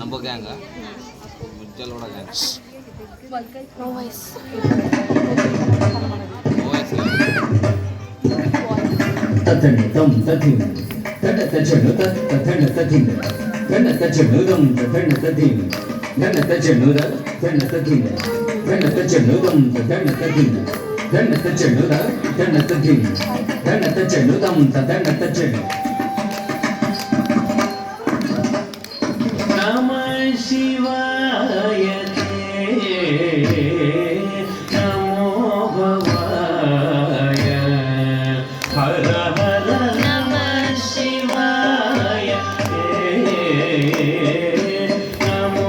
Number gang, Mujjal Oda gang. No voice. Voice. Tathan tam tathin, tata tachanu tat tathan tathin, tana tachanu tam tathan tathin, tana tachanu tat tana tathin, tana tachanu tam tathan tathin, tana tachanu tat tana tathin, tana tachanu tam tathan tathin. Namah Shivaya Namo Bhavaya Hara Hara Namah Shivaya Namo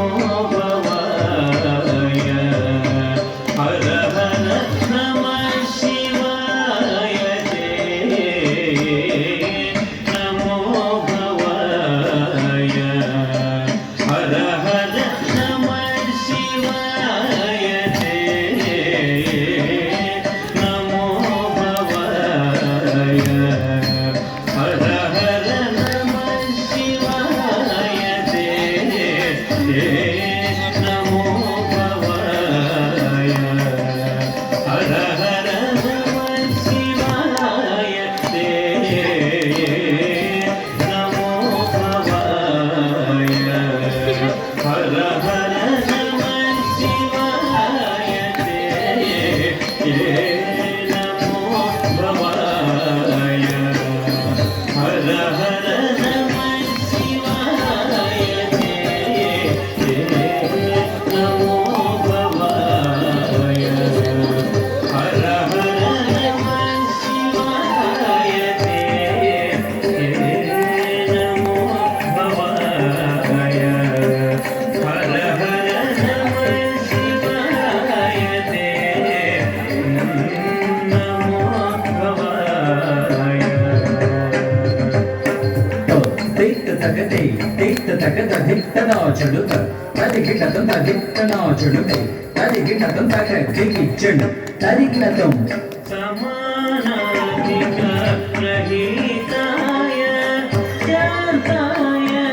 Bhavaya Hara Hara Namah Shivaya Namo Bhavaya Hara Hara Namah Shivaya Namo Bhavaya Hara Hara Namah Shivaya Namo Bhavaya Hara Hara Namah Shivaya Namo Bhavaya Hara Hara Namah Shivaya Namo Bhavaya Hara Hara Namah Shivaya Namo Bhavaya Hara Hara Namah Shivaya Namo Bhavaya Hara Hara Namah Shivaya Namo Bhavaya Titta takate, titta takata, titta no chaluta, tadi kinatum, tadi no chaluta, tadi kinatum, tadi kitchen, tadi kinatum. Samanadika rahitaya, shantaya,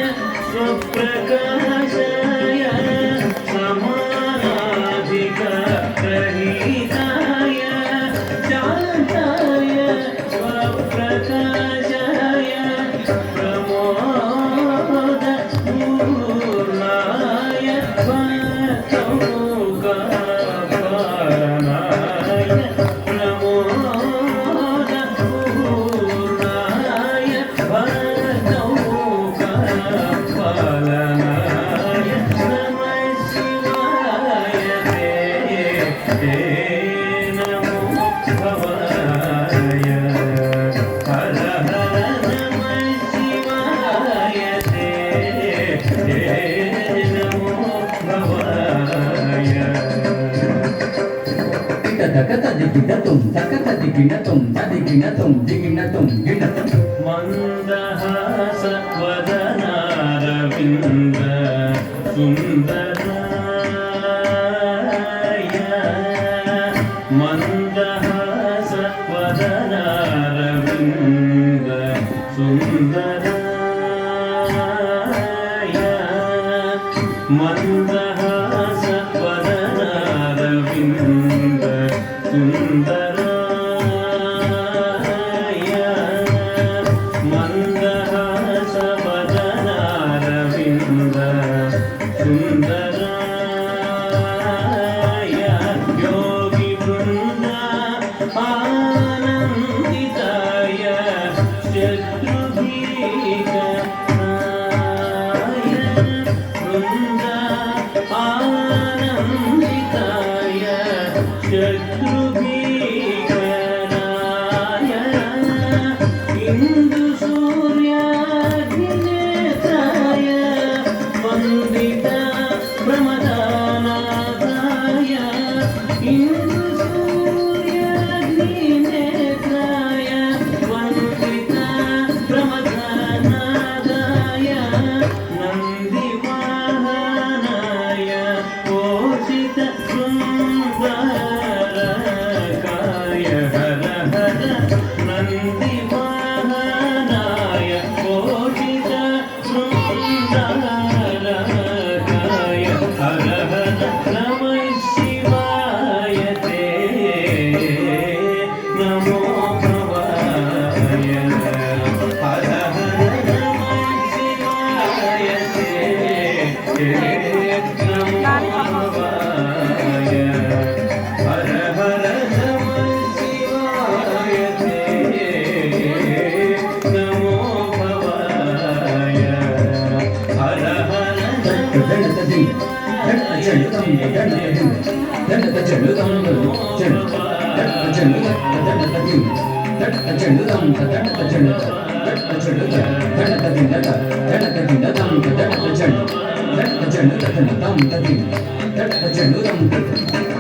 swaprakashaya, samanadika rahitaya, shantaya, swaprakashaya. Pramoda Purnaya Bhatauka Paranaya Pramoda Purnaya Bhatauka Paranaya Namah Shivaya Namo Bhavaya Hara Hara Namah Shivaya Namo Bhavaya Takata diginatum, takata diginatum, tadiginatum, diginatum, ginatum. Mandahasa Vadanaravinda Sundaraya Mandahasa Vadanaravinda Sundaraya Mandahasa Vadanaravinda Sundaraya Mandahasa Vadanaravinda Sundaraya Yogi Vrunda Ananditaya Shatrubhikanaya Vrunda Ananditaya Shatrubhikanaya Indu Suryagnetaya Vandita Brahmadanataya Indu Suryagnetaya Vandita నమో భవాయ హర హర నమ శివాయ నమో భవాయ హర హర దండతది దండచండుతం దండచండుతం దండచండుతం దండచండుతం దండచండుతం